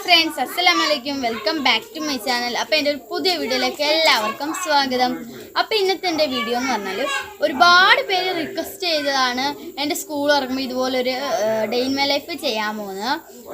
friends, assalamualaikum. Welcome back to my channel. അപ്പോൾ എൻ്റെ ഒരു പുതിയ വീഡിയോയിലേക്ക് എല്ലാവർക്കും സ്വാഗതം. അപ്പോൾ ഇന്നത്തെ എൻ്റെ വീഡിയോ എന്ന് പറഞ്ഞാൽ ഒരുപാട് പേര് റിക്വസ്റ്റ് ചെയ്തതാണ് എൻ്റെ സ്കൂൾ തുറക്കുമ്പോൾ ഇതുപോലൊരു ഡേ ഇൻ മൈ ലൈഫ് ചെയ്യാമോ എന്ന്.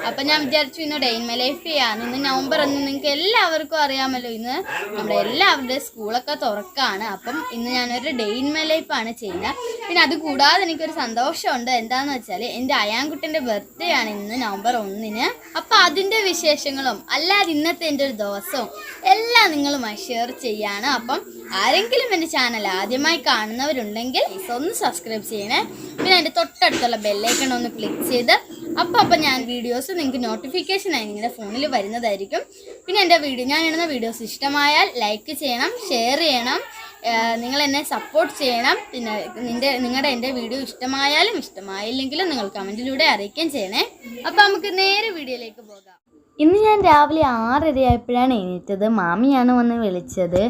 അപ്പോൾ ഞാൻ വിചാരിച്ചു ഇന്ന് ഡേ ഇൻ മൈ ലൈഫ് ചെയ്യാമെന്ന്. ഇന്ന് നവംബർ 1 നിങ്ങൾക്ക് എല്ലാവർക്കും അറിയാമല്ലോ, ഇന്ന് നമ്മുടെ എല്ലാവരുടെയും സ്കൂളൊക്കെ തുറക്കാണ്. അപ്പം ഇന്ന് ഞാനൊരു ഡേ ഇൻ മൈ ലൈഫാണ് ചെയ്യുന്നത്. പിന്നെ അതുകൂടാതെ എനിക്കൊരു സന്തോഷമുണ്ട്. എന്താണെന്ന് വെച്ചാൽ എൻ്റെ അയാൻകുട്ടൻ്റെ ബർത്ത്ഡേ ആണ് ഇന്ന് നവംബർ 1-ന്. അപ്പോൾ അതിൻ്റെ വിശേഷങ്ങളും അല്ലാതെ ഇന്നത്തെ എൻ്റെ ഒരു ദിവസവും എല്ലാം നിങ്ങളുമായി ഷെയർ ചെയ്യാണ്. അപ്പം ആരെങ്കിലും എൻ്റെ ചാനൽ ആദ്യമായി കാണുന്നവരുണ്ടെങ്കിൽ ഒന്ന് സബ്സ്ക്രൈബ് ചെയ്യണേ. പിന്നെ എൻ്റെ തൊട്ടടുത്തുള്ള ബെല്ലൈക്കൺ ഒന്ന് ക്ലിക്ക് ചെയ്ത് അപ്പം ഞാൻ വീഡിയോസ് നിങ്ങൾക്ക് നോട്ടിഫിക്കേഷനായി നിങ്ങളുടെ ഫോണിൽ വരുന്നതായിരിക്കും. പിന്നെ ഞാൻ ഇടുന്ന വീഡിയോസ് ഇഷ്ടമായാൽ ലൈക്ക് ചെയ്യണം, ഷെയർ ചെയ്യണം, നിങ്ങൾ എന്നെ സപ്പോർട്ട് ചെയ്യണം. പിന്നെ നിങ്ങളുടെ എൻ്റെ വീഡിയോ ഇഷ്ടമായാലും ഇഷ്ടമായില്ലെങ്കിലും നിങ്ങൾ കമൻറ്റിലൂടെ അറിയിക്കുകയും ചെയ്യണേ. അപ്പോൾ നമുക്ക് നേരെ വീഡിയോയിലേക്ക് പോകാം. ഇന്ന് ഞാൻ രാവിലെ 6:30 ആയപ്പോഴാണ് എണീറ്റത്. മാമിയാണ് വന്ന് വിളിച്ചത്.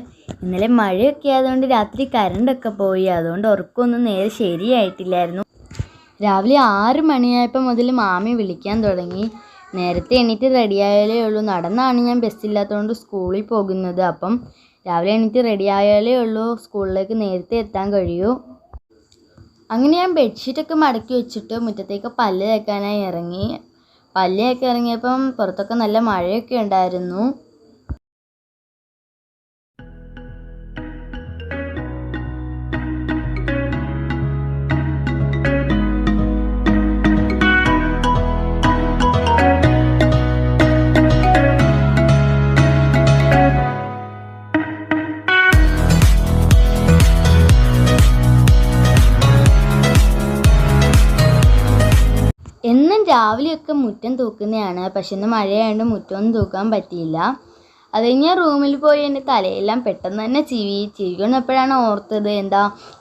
ഇന്നലെ മഴയൊക്കെ ആയതുകൊണ്ട് രാത്രി കറണ്ടൊക്കെ പോയി, അതുകൊണ്ട് ഉറക്കമൊന്നും നേരെ ശരിയായിട്ടില്ലായിരുന്നു. രാവിലെ 6 മണിയായപ്പോൾ മുതൽ മാമി വിളിക്കാൻ തുടങ്ങി. നേരത്തെ എണീറ്റ് റെഡിയായാലേ ഉള്ളൂ. നടന്നാണ് ഞാൻ ബസ്സില്ലാത്തതുകൊണ്ട് സ്കൂളിൽ പോകുന്നത്. അപ്പം രാവിലെ എണീറ്റ് റെഡിയായാലേ ഉള്ളൂ സ്കൂളിലേക്ക് നേരത്തെ എത്താൻ കഴിയൂ. അങ്ങനെ ഞാൻ ബെഡ്ഷീറ്റൊക്കെ മടക്കി വെച്ചിട്ട് മുറ്റത്തേക്ക് പല്ല് തേക്കാനായി ഇറങ്ങി. പല്ലൊക്കെ ഇറങ്ങിയപ്പം പുറത്തൊക്കെ നല്ല മഴയൊക്കെ ഉണ്ടായിരുന്നു. എന്നും രാവിലെയൊക്കെ മുറ്റം തൂക്കുന്നതാണ്. പക്ഷെ ഇന്ന് മഴയായതുകൊണ്ട് മുറ്റമൊന്നും തൂക്കാൻ പറ്റിയില്ല. അത് കഴിഞ്ഞ് റൂമിൽ പോയി എൻ്റെ തലയെല്ലാം പെട്ടെന്ന് തന്നെ ചിരികൊണ്ടപ്പോഴാണ് ഓർത്തത്,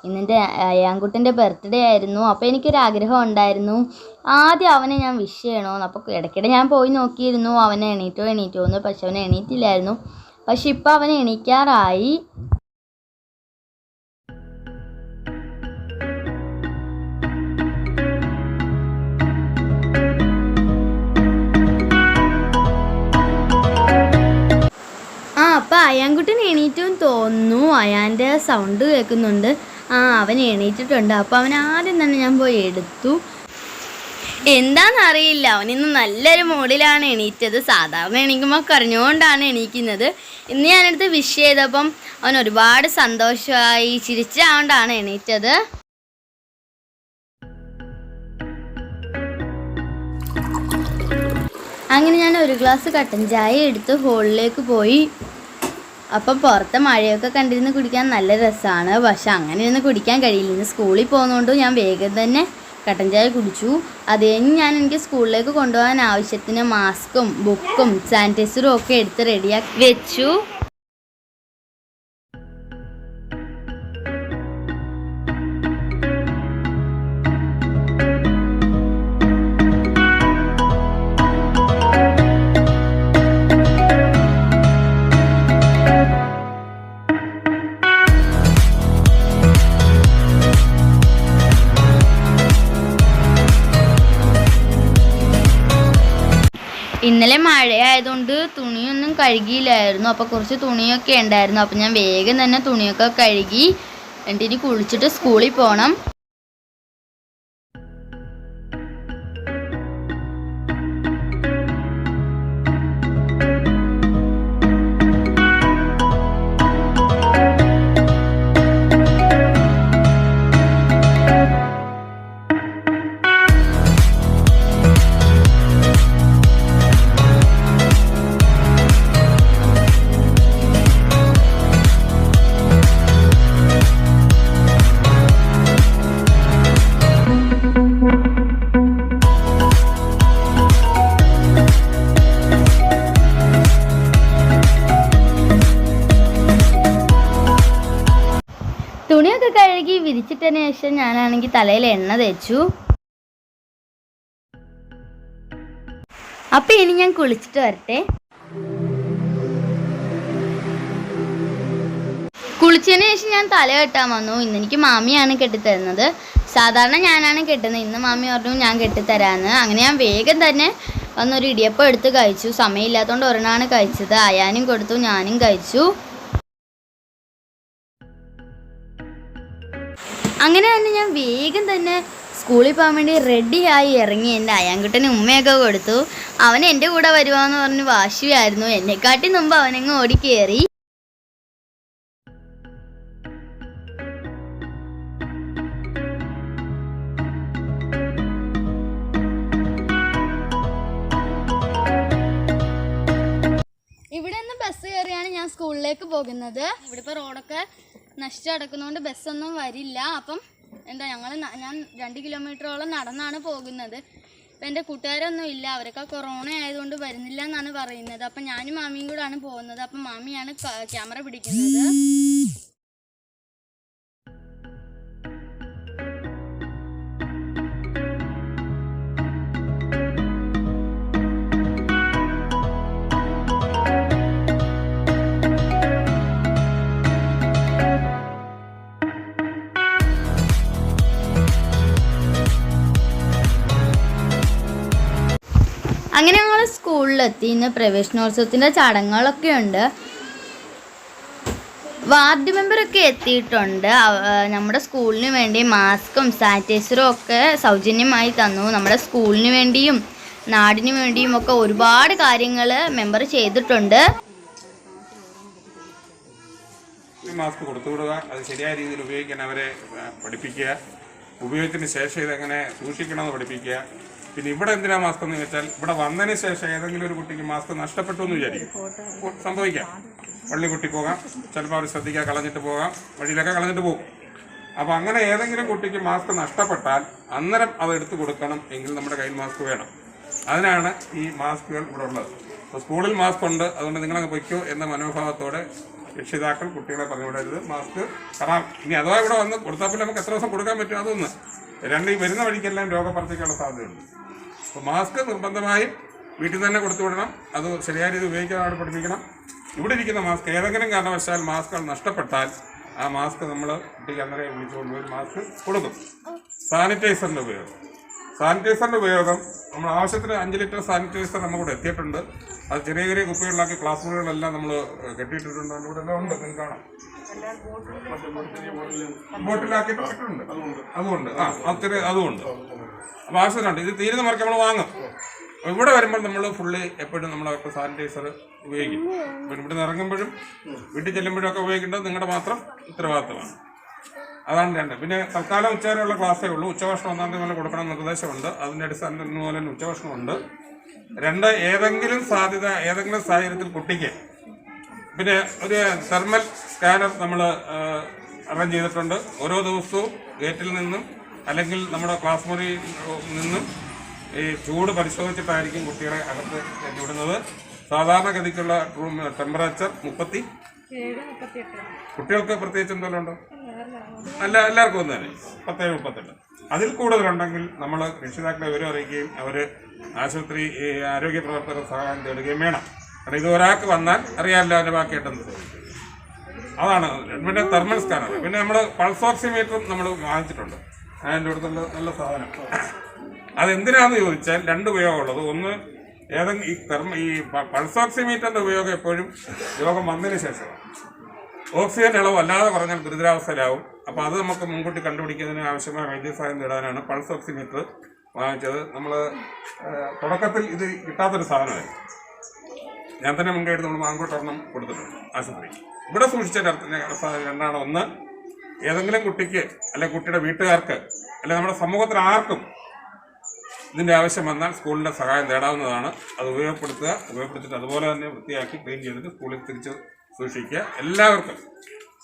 ഇന്നെൻ്റെ അയാൻകുട്ടൻ്റെ ബർത്ത്ഡേ ആയിരുന്നു. അപ്പോൾ എനിക്കൊരാഗ്രഹം ഉണ്ടായിരുന്നു, ആദ്യം അവനെ ഞാൻ വിഷ് ചെയ്യണമെന്ന്. അപ്പോൾ ഇടയ്ക്കിടെ ഞാൻ പോയി നോക്കിയിരുന്നു അവനെ എണീറ്റോ എന്ന്. പക്ഷെ അവനെ എണീറ്റില്ലായിരുന്നു. പക്ഷെ ഇപ്പോൾ അവൻ എണീക്കാറായി. അപ്പോൾ അയാൻകുട്ടൻ എണീറ്റെന്ന് തോന്നുന്നു. അയാൻ്റെ സൗണ്ട് കേൾക്കുന്നുണ്ട്. അവൻ എണീറ്റിട്ടുണ്ട്. അപ്പോൾ അവൻ ആദ്യം തന്നെ ഞാൻ പോയി എടുത്തു. എന്താണെന്നറിയില്ല, അവനിന്ന് നല്ലൊരു മൂഡിലാണ് എണീറ്റത്. സാധാരണ എണീക്കുമ്പോൾ കരഞ്ഞുകൊണ്ടാണ് എണീക്കുന്നത്. ഇന്ന് ഞാനെടുത്ത് വിഷ് ചെയ്തപ്പം അവൻ ഒരുപാട് സന്തോഷമായി, ചിരിച്ചുകൊണ്ടാണ് എണീറ്റത്. അങ്ങനെ ഞാൻ ഒരു ഗ്ലാസ് കട്ടൻ ചായ എടുത്ത് ഹോളിലേക്ക് പോയി. അപ്പം പുറത്തെ മഴയൊക്കെ കണ്ടിരുന്ന് കുടിക്കാൻ നല്ല രസമാണ്. പക്ഷെ അങ്ങനെ ഇരുന്ന് കുടിക്കാൻ കഴിയില്ല. ഇന്ന് സ്കൂളിൽ പോകുന്നതുകൊണ്ട് ഞാൻ വേഗം തന്നെ കട്ടൻ ചായ കുടിച്ചു. അത് കഴിഞ്ഞ് എനിക്ക് സ്കൂളിലേക്ക് കൊണ്ടുപോകാൻ ആവശ്യത്തിന് മാസ്കും ബുക്കും സാനിറ്റൈസറും ഒക്കെ എടുത്ത് റെഡിയാക്കി വെച്ചു. ഇന്നലെ മഴയായതുകൊണ്ട് തുണിയൊന്നും കഴുകിയില്ലായിരുന്നു. അപ്പോൾ കുറച്ച് തുണിയൊക്കെ ഉണ്ടായിരുന്നു. അപ്പോൾ ഞാൻ വേഗം തന്നെ തുണിയൊക്കെ കഴുകി. എന്നിട്ട് ഇനി കുളിച്ചിട്ട് സ്കൂളിൽ പോകണം. തുണിയൊക്കെ കഴുകി വിരിച്ചിട്ടതിന് ശേഷം ഞാനാണെങ്കിൽ തലയിൽ എണ്ണ തേച്ചു. അപ്പം ഇനി ഞാൻ കുളിച്ചിട്ട് വരട്ടെ. കുളിച്ചതിന് ശേഷം ഞാൻ തല കെട്ടാൻ വന്നു. ഇന്നെനിക്ക് മാമിയാണ് കെട്ടിത്തരുന്നത്. സാധാരണ ഞാനാണ് കെട്ടുന്നത്. ഇന്ന് മാമി പറഞ്ഞു ഞാൻ കെട്ടിത്തരാമെന്ന്. അങ്ങനെ ഞാൻ വേഗം തന്നെ അന്നൊരു ഇടിയപ്പം എടുത്ത് കഴിച്ചു. സമയമില്ലാത്തതുകൊണ്ട് ഒരെണ്ണമാണ് കഴിച്ചത്. അയാനും കൊടുത്തു, ഞാനും കഴിച്ചു. അങ്ങനെ തന്നെ ഞാൻ വേഗം തന്നെ സ്കൂളിൽ പോകാൻ വേണ്ടി റെഡിയായി ഇറങ്ങി. എൻ്റെ അയാൻകുട്ടന് ഉമ്മയൊക്കെ കൊടുത്തു. അവൻ എൻ്റെ കൂടെ വരുവാന്ന് പറഞ്ഞ് വാശിയായിരുന്നു. എന്നെക്കാട്ടി മുമ്പ് അവനങ്ങ് ഓടിക്കേറി. ഇവിടെ നിന്ന് ബസ് കയറിയാണ് ഞാൻ സ്കൂളിലേക്ക് പോകുന്നത്. ഇവിടെ ഇപ്പോൾ റോഡൊക്കെ നശിച്ചു കിടക്കുന്നതുകൊണ്ട് ബസ്സൊന്നും വരില്ല. അപ്പം ഞാൻ 2 കിലോമീറ്ററോളം നടന്നാണ് പോകുന്നത്. ഇപ്പം എൻ്റെ കൂട്ടുകാരൊന്നും ഇല്ല, അവരൊക്കെ കൊറോണ ആയതുകൊണ്ട് വരുന്നില്ല എന്നാണ് പറയുന്നത്. അപ്പം ഞാനും മാമിയും കൂടെയാണ് പോകുന്നത്. അപ്പം മാമിയാണ് ക്യാമറ പിടിക്കുന്നത്. അങ്ങനെ ഞങ്ങൾ സ്കൂളിലെത്തി. ഇന്ന് പ്രവേശനോത്സവത്തിൻ്റെ ചടങ്ങുകളൊക്കെ ഉണ്ട്. വാർഡ് മെമ്പറൊക്കെ എത്തിയിട്ടുണ്ട്. നമ്മുടെ സ്കൂളിന് വേണ്ടി മാസ്കും സാനിറ്റൈസറും ഒക്കെ സൗജന്യമായി തന്നു. നമ്മുടെ സ്കൂളിന് വേണ്ടിയും നാടിന് വേണ്ടിയും ഒക്കെ ഒരുപാട് കാര്യങ്ങൾ മെമ്പർ ചെയ്തിട്ടുണ്ട്. മാസ്ക് കൊടുത്തുവിടുക, അത് ശരിയായ രീതിയിൽ ഉപയോഗിക്കാൻ അവരെ പഠിപ്പിക്കുക, ഉപയോഗത്തിന് ശേഷം ഇതെങ്ങനെ സൂക്ഷിക്കണമെന്ന് പഠിപ്പിക്കുക. പിന്നെ ഇവിടെ എന്തിനാ മാസ്ക് എന്ന് വെച്ചാൽ, ഇവിടെ വന്നതിന് ശേഷം ഏതെങ്കിലും ഒരു കുട്ടിക്ക് മാസ്ക് നഷ്ടപ്പെട്ടു എന്ന് വിചാരിക്കും, സംഭവിക്കാം. പള്ളി കുട്ടി പോകാം, ചിലപ്പോൾ അവർ ശ്രദ്ധിക്കാൻ കളഞ്ഞിട്ട് പോകാം, വഴിയിലൊക്കെ കളഞ്ഞിട്ട് പോകും. അപ്പോൾ അങ്ങനെ ഏതെങ്കിലും കുട്ടിക്ക് മാസ്ക് നഷ്ടപ്പെട്ടാൽ അന്നേരം അത് എടുത്തു കൊടുക്കണം എങ്കിൽ നമ്മുടെ കയ്യിൽ മാസ്ക് വേണം. അതിനാണ് ഈ മാസ്കുകൾ ഇവിടെ ഉള്ളത്. അപ്പോൾ സ്കൂളിൽ മാസ്ക് ഉണ്ട്, അതുകൊണ്ട് നിങ്ങളങ്ങ് പൊയ്ക്കോ എന്ന മനോഭാവത്തോടെ രക്ഷിതാക്കൾ കുട്ടികളെ പറഞ്ഞു വിടരുത്. മാസ്ക് കാരണം ഇനി അഥവാ ഇവിടെ വന്ന് കൊടുത്താൽ പിന്നെ നമുക്ക് എത്ര ദിവസം കൊടുക്കാൻ പറ്റും, അതൊന്ന്. ഈ വരുന്ന വഴിക്കെല്ലാം രോഗപ്രതിക്കാനുള്ള സാധ്യതയുണ്ട്. അപ്പോൾ മാസ്ക് നിർബന്ധമായും വീട്ടിൽ തന്നെ കൊടുത്തു വിടണം. അത് ശരിയായ രീതി ഉപയോഗിക്കാനാണ് പഠിപ്പിക്കണം. ഇവിടെ ഇരിക്കുന്ന മാസ്ക് ഏതെങ്കിലും കാരണവശാൽ മാസ്കുകൾ നഷ്ടപ്പെട്ടാൽ ആ മാസ്ക് നമ്മൾ കുട്ടിക്ക് അന്നേരം വിളിച്ചുകൊണ്ട് പോയി മാസ്ക് കൊടുക്കും. സാനിറ്റൈസറിൻ്റെ ഉപയോഗം നമ്മൾ ആവശ്യത്തിന് 5 ലിറ്റർ സാനിറ്റൈസർ നമുക്കിവിടെ എത്തിയിട്ടുണ്ട്. അത് ചെറിയ ചെറിയ കുപ്പികളിലാക്കി ക്ലാസ് മുറികളെല്ലാം നമ്മൾ കെട്ടിയിട്ടിട്ടുണ്ട്. ഇവിടെ എല്ലാം ഉണ്ട്, നിങ്ങൾക്ക് കാണാം. ബോട്ടിലാക്കിയിട്ട് ഇട്ടിട്ടുണ്ട്, അതുകൊണ്ട് അതുകൊണ്ട് അപ്പോൾ ആവശ്യത്തിനുണ്ട്. ഇത് തീരുന്ന മാർക്ക് നമ്മൾ വാങ്ങും. ഇവിടെ വരുമ്പോൾ നമ്മൾ ഫുള്ളി എപ്പോഴും നമ്മളൊക്കെ സാനിറ്റൈസർ ഉപയോഗിക്കും. അപ്പോൾ ഇവിടെ നിന്ന് ഇറങ്ങുമ്പോഴും വീട്ടിൽ ചെല്ലുമ്പോഴും ഒക്കെ ഉപയോഗിക്കേണ്ടത് നിങ്ങളുടെ മാത്രം ഉത്തരവാദിത്തമാണ്. അതാണ് 2. പിന്നെ തൽക്കാലം ഉച്ചവരെയുള്ള ക്ലാസ്സേ ഉള്ളൂ. ഉച്ചഭക്ഷണം 1-ാം തീയതി മുതൽ കൊടുക്കണം നിർദ്ദേശമുണ്ട്. അതിൻ്റെ അടിസ്ഥാനത്തിൽ മൂലം ഉച്ചഭക്ഷണമുണ്ട്. 2, ഏതെങ്കിലും സാഹചര്യത്തിൽ കുട്ടിക്ക് പിന്നെ ഒരു തെർമൽ സ്കാനർ നമ്മൾ അറേഞ്ച് ചെയ്തിട്ടുണ്ട്. ഓരോ ദിവസവും ഗേറ്റിൽ നിന്നും അല്ലെങ്കിൽ നമ്മുടെ ക്ലാസ് മുറിയിൽ നിന്നും ഈ ചൂട് പരിശോധിച്ചിട്ടായിരിക്കും കുട്ടികളെ അകത്ത് വിടുന്നത്. സാധാരണഗതിക്കുള്ള റൂം ടെമ്പറേച്ചർ 37, കുട്ടികൾക്ക് പ്രത്യേകിച്ച് എന്തെങ്കിലും ഉണ്ടോ? എല്ലാവർക്കും ഒന്ന് തന്നെ 37-38. അതിൽ കൂടുതലുണ്ടെങ്കിൽ നമ്മൾ രക്ഷിതാക്കളെ വിവരം അറിയിക്കുകയും അവർ ആരോഗ്യ പ്രവർത്തകർ സഹായം തേടുകയും വേണം. കാരണം ഇത് ഒരാൾക്ക് വന്നാൽ അറിയാമല്ലോ അതിൻ്റെ ബാക്കിയായിട്ടെന്ന്. അതാണ്. പിന്നെ തെർമൽ സ്കാനർ, പിന്നെ നമ്മൾ പൾസ് ഓക്സിമീറ്ററും നമ്മൾ വാങ്ങിച്ചിട്ടുണ്ട്. അതിൻ്റെ അടുത്തുള്ള നല്ല സാധനം. അതെന്തിനാണെന്ന് ചോദിച്ചാൽ 2 ഉപയോഗമുള്ളത്. ഒന്ന്, ഈ പൾസ് ഓക്സിമീറ്ററിൻ്റെ ഉപയോഗം എപ്പോഴും രോഗം വന്നതിന് ശേഷമാണ്. ഓക്സിജൻ്റെ അളവ് അല്ലാതെ പറഞ്ഞാൽ ഗുരുതരാവസ്ഥയിലാവും. അപ്പോൾ അത് നമുക്ക് മുൻകൂട്ടി കണ്ടുപിടിക്കുന്നതിന് ആവശ്യമായ വൈദ്യസഹായം നേടാനാണ് പൾസ് ഓക്സിമീറ്റർ വാങ്ങിച്ചത്. നമ്മൾ തുടക്കത്തിൽ ഇത് കിട്ടാത്തൊരു സാധനമായി. ഞാൻ തന്നെ മുൻകൈ നമ്മൾ മാങ്കോട്ടൊരെണ്ണം കൊടുത്തിട്ടുണ്ട് ആശുപത്രി. ഇവിടെ സൂക്ഷിച്ച 2 ഒന്ന്, ഏതെങ്കിലും കുട്ടിക്ക് അല്ലെങ്കിൽ കുട്ടിയുടെ വീട്ടുകാർക്ക് അല്ലെങ്കിൽ നമ്മുടെ സമൂഹത്തിൽ ആർക്കും ഇതിൻ്റെ ആവശ്യം വന്നാൽ സ്കൂളിൻ്റെ സഹായം നേടാവുന്നതാണ്. അത് ഉപയോഗപ്പെടുത്തിയിട്ട് അതുപോലെ തന്നെ വൃത്തിയാക്കി ക്ലീൻ ചെയ്തിട്ട് സ്കൂളിൽ തിരിച്ച് സൂക്ഷിക്കുക. എല്ലാവർക്കും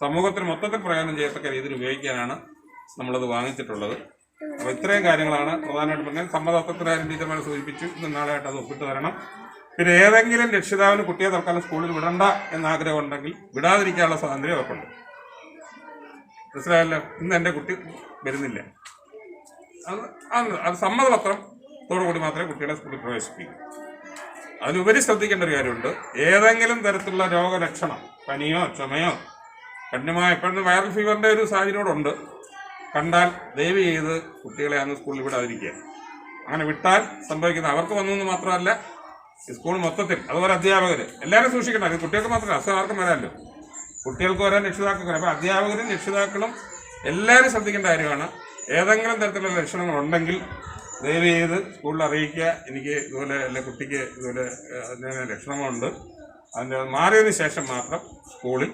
സമൂഹത്തിന് മൊത്തത്തിൽ പ്രയോജനം ചെയ്യത്തക്ക രീതിയിൽ ഉപയോഗിക്കാനാണ് നമ്മളത് വാങ്ങിച്ചിട്ടുള്ളത്. അപ്പോൾ ഇത്രയും കാര്യങ്ങളാണ് പ്രധാനമായിട്ട് പറഞ്ഞാൽ. സമ്മതത്വത്തിനായാലും ടീച്ചർമാരെ സൂചിപ്പിച്ചു. ഇന്ന് നാളെയായിട്ട് അത് ഒപ്പിട്ട് തരണം. പിന്നെ ഏതെങ്കിലും രക്ഷിതാവിന് കുട്ടിയെ തൽക്കാലം സ്കൂളിൽ വിടണ്ട എന്നാഗ്രഹം ഉണ്ടെങ്കിൽ വിടാതിരിക്കാനുള്ള സ്വാതന്ത്ര്യം അവർക്കുണ്ട്. മനസ്സിലായല്ലോ? ഇന്ന് എൻ്റെ കുട്ടി വരുന്നില്ല, അത് സമ്മതപത്രത്തോടുകൂടി മാത്രമേ കുട്ടികളെ സ്കൂളിൽ പ്രവേശിപ്പിക്കൂ. അതിലുപരി ശ്രദ്ധിക്കേണ്ട ഒരു കാര്യമുണ്ട്. ഏതെങ്കിലും തരത്തിലുള്ള രോഗലക്ഷണം, പനിയോ ചുമയോ കഠിനമായ ഇപ്പോഴത്തെ വൈറൽ ഫീവറിൻ്റെ ഒരു സാഹചര്യം ഉണ്ട്, കണ്ടാൽ ദയവ് ചെയ്ത് കുട്ടികളെ അന്ന് സ്കൂളിൽ വിടാതിരിക്കുക. അങ്ങനെ വിട്ടാൽ സംഭവിക്കുന്നത് അവർക്ക് വന്നു മാത്രമല്ല സ്കൂൾ മൊത്തത്തിൽ, അതുപോലെ അധ്യാപകർ എല്ലാവരും സൂക്ഷിക്കണം. അത് കുട്ടികൾക്ക് മാത്രമല്ല, അസുഖം ആർക്കും വരാമല്ലോ, കുട്ടികൾക്ക് വരാൻ രക്ഷിതാക്കൾക്ക് വരാം. അപ്പോൾ അധ്യാപകരും രക്ഷിതാക്കളും എല്ലാവരും ശ്രദ്ധിക്കേണ്ട കാര്യമാണ്. ഏതെങ്കിലും തരത്തിലുള്ള ലക്ഷണങ്ങൾ ഉണ്ടെങ്കിൽ ദയവ് ചെയ്ത് സ്കൂളിൽ അറിയിക്കുക. എനിക്ക് ഇതുപോലെ അല്ലെ കുട്ടിക്ക് ഇതുപോലെ ലക്ഷണങ്ങളുണ്ട്, അതിൻ്റെ മാറിയതിന് ശേഷം മാത്രം സ്കൂളിൽ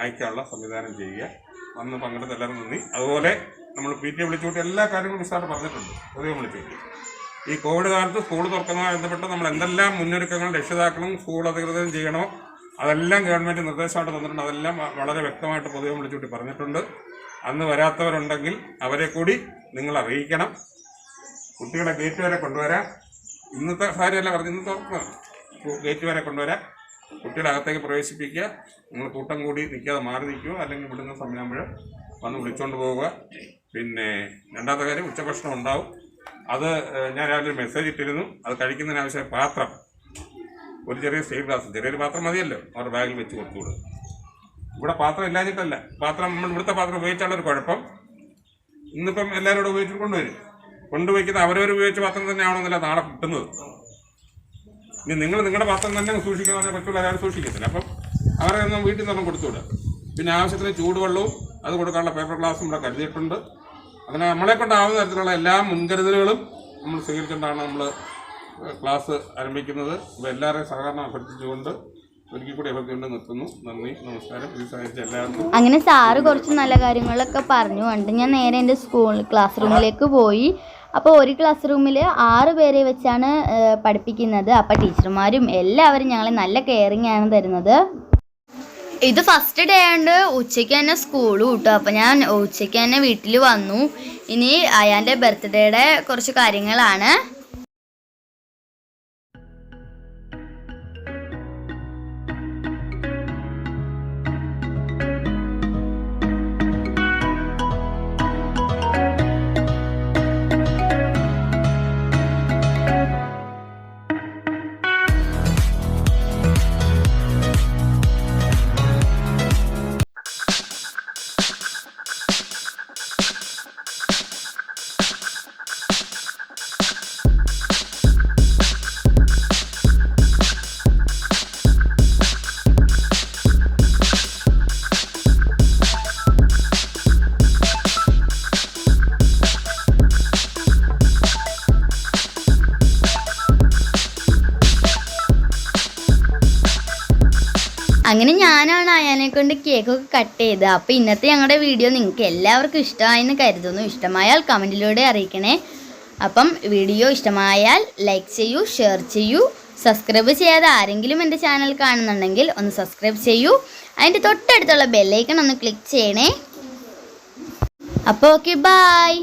അയക്കാനുള്ള സംവിധാനം ചെയ്യുക. വന്ന് പങ്കെടുത്ത എല്ലാവരും നന്ദി. അതുപോലെ നമ്മൾ PTA വിളിച്ചുകൂട്ടി എല്ലാ കാര്യങ്ങളും വിശദമായിട്ട് പറഞ്ഞിട്ടുണ്ട്. ഉദയം വിളിച്ചുകൂട്ടി ഈ കോവിഡ് കാലത്ത് സ്കൂൾ തുറക്കുന്നതുമായി ബന്ധപ്പെട്ട് നമ്മൾ എന്തെല്ലാം മുന്നൊരുക്കങ്ങൾ രക്ഷിതാക്കളും സ്കൂൾ അധികൃതരും ചെയ്യണോ അതെല്ലാം ഗവൺമെൻറ് നിർദ്ദേശമായിട്ട് തന്നിട്ടുണ്ട്. അതെല്ലാം വളരെ വ്യക്തമായിട്ട് പൊതുവെ വിളിച്ചുകൂട്ടി പറഞ്ഞിട്ടുണ്ട്. അന്ന് വരാത്തവരുണ്ടെങ്കിൽ അവരെ കൂടി നിങ്ങൾ അറിയിക്കണം. കുട്ടികളെ ഗേറ്റ് വരെ കൊണ്ടുവരാം. ഇന്നത്തെ കാര്യമല്ല പറഞ്ഞ് ഇന്ന് തുറക്കുക, ഗേറ്റ് വരെ കൊണ്ടുവരാം. കുട്ടികളെ അകത്തേക്ക് പ്രവേശിപ്പിക്കുക. നിങ്ങൾ കൂട്ടം കൂടി നിൽക്കാതെ മാറി നിൽക്കുക, അല്ലെങ്കിൽ വിടുന്ന സമയമാകുമ്പോൾ വന്ന് വിളിച്ചുകൊണ്ട് പോവുക. പിന്നെ രണ്ടാമത്തെ കാര്യം, ഉച്ചഭക്ഷണം ഉണ്ടാവും. അത് ഞാൻ രാവിലെ ഒരു മെസ്സേജ് ഇട്ടിരുന്നു. അത് കഴിക്കുന്നതിനാവശ്യമായ പാത്രം, ഒരു ചെറിയ സ്റ്റീൽ ഗ്ലാസ്, ചെറിയൊരു പാത്രം മതിയല്ലോ, അവരുടെ ബാഗിൽ വെച്ച് കൊടുത്തുവിടും. ഇവിടെ പാത്രം ഇല്ലാഞ്ഞിട്ടല്ല, പാത്രം നമ്മൾ ഇവിടുത്തെ പാത്രം ഉപയോഗിച്ചാലൊരു കുഴപ്പം. ഇന്നിപ്പം എല്ലാവരും കൂടെ ഉപയോഗിച്ചിട്ട് കൊണ്ടുപോയിക്കുന്ന അവരവർ ഉപയോഗിച്ച പാത്രം തന്നെ ആവണമെന്നില്ല നാളെ കിട്ടുന്നത്. ഇനി നിങ്ങൾ നിങ്ങളുടെ പാത്രം തന്നെ സൂക്ഷിക്കുന്ന പറ്റുള്ള ഒരാൾ സൂക്ഷിക്കത്തില്ല. അപ്പം അവരെ ഒന്നും വീട്ടിൽ നിന്നൊന്നും കൊടുത്തുവിടുക. പിന്നെ ആവശ്യത്തിന് ചൂടുവെള്ളവും അത് കൊടുക്കാനുള്ള പേപ്പർ ഗ്ലാസും ഇവിടെ കരുതിയിട്ടുണ്ട്. അങ്ങനെ നമ്മളെ കൊണ്ടാവുന്ന തരത്തിലുള്ള എല്ലാ മുൻകരുതലുകളും നമ്മൾ സ്വീകരിച്ചുകൊണ്ടാണ് നമ്മൾ ക്ലാസ് ആരംഭിക്കുന്നത്. അപ്പോൾ എല്ലാവരെയും സഹകരണം അഭ്യർത്ഥിച്ചുകൊണ്ട് ഒരിക്കൽ കൂടി അഭ്യർത്ഥിച്ചുകൊണ്ട് നിർത്തുന്നു. നന്ദി, നമസ്കാരം. ഇത് സഹായിച്ച എല്ലാവർക്കും. അങ്ങനെ സാറ് കുറച്ച് നല്ല കാര്യങ്ങളൊക്കെ പറഞ്ഞു കൊണ്ട് ഞാൻ നേരെ എൻ്റെ ക്ലാസ് റൂമിലേക്ക് പോയി. അപ്പോൾ ഒരു ക്ലാസ് റൂമിൽ 6 പേരെ വെച്ചാണ് പഠിപ്പിക്കുന്നത്. അപ്പോൾ ടീച്ചർമാരും എല്ലാവരും ഞങ്ങളെ നല്ല കെയറിങ് ആണ് തരുന്നത്. ഇത് ഫസ്റ്റ് ഡേ ആയതുകൊണ്ട് ഉച്ചയ്ക്ക് തന്നെ സ്കൂൾ വിട്ടു. അപ്പോൾ ഞാൻ ഉച്ചയ്ക്ക് തന്നെ വീട്ടിൽ വന്നു. ഇനി അയാൻ്റെ ബർത്ത്ഡേയുടെ കുറച്ച് കാര്യങ്ങളാണ്. അങ്ങനെ ഞാനാണ് അയാനെ കൊണ്ട് കേക്കൊക്കെ കട്ട് ചെയ്തത്. അപ്പോൾ ഇന്നത്തെ ഞങ്ങളുടെ വീഡിയോ നിങ്ങൾക്ക് എല്ലാവർക്കും ഇഷ്ടമായെന്ന് കരുതുന്നു. ഇഷ്ടമായാൽ കമൻറ്റിലൂടെ അറിയിക്കണേ. അപ്പം വീഡിയോ ഇഷ്ടമായാൽ ലൈക്ക് ചെയ്യൂ, ഷെയർ ചെയ്യൂ. സബ്സ്ക്രൈബ് ചെയ്യാതെ ആരെങ്കിലും എൻ്റെ ചാനൽ കാണുന്നുണ്ടെങ്കിൽ ഒന്ന് സബ്സ്ക്രൈബ് ചെയ്യൂ. അതിൻ്റെ തൊട്ടടുത്തുള്ള ബെല്ലൈക്കൺ ഒന്ന് ക്ലിക്ക് ചെയ്യണേ. അപ്പോൾ ഓക്കെ, ബൈ.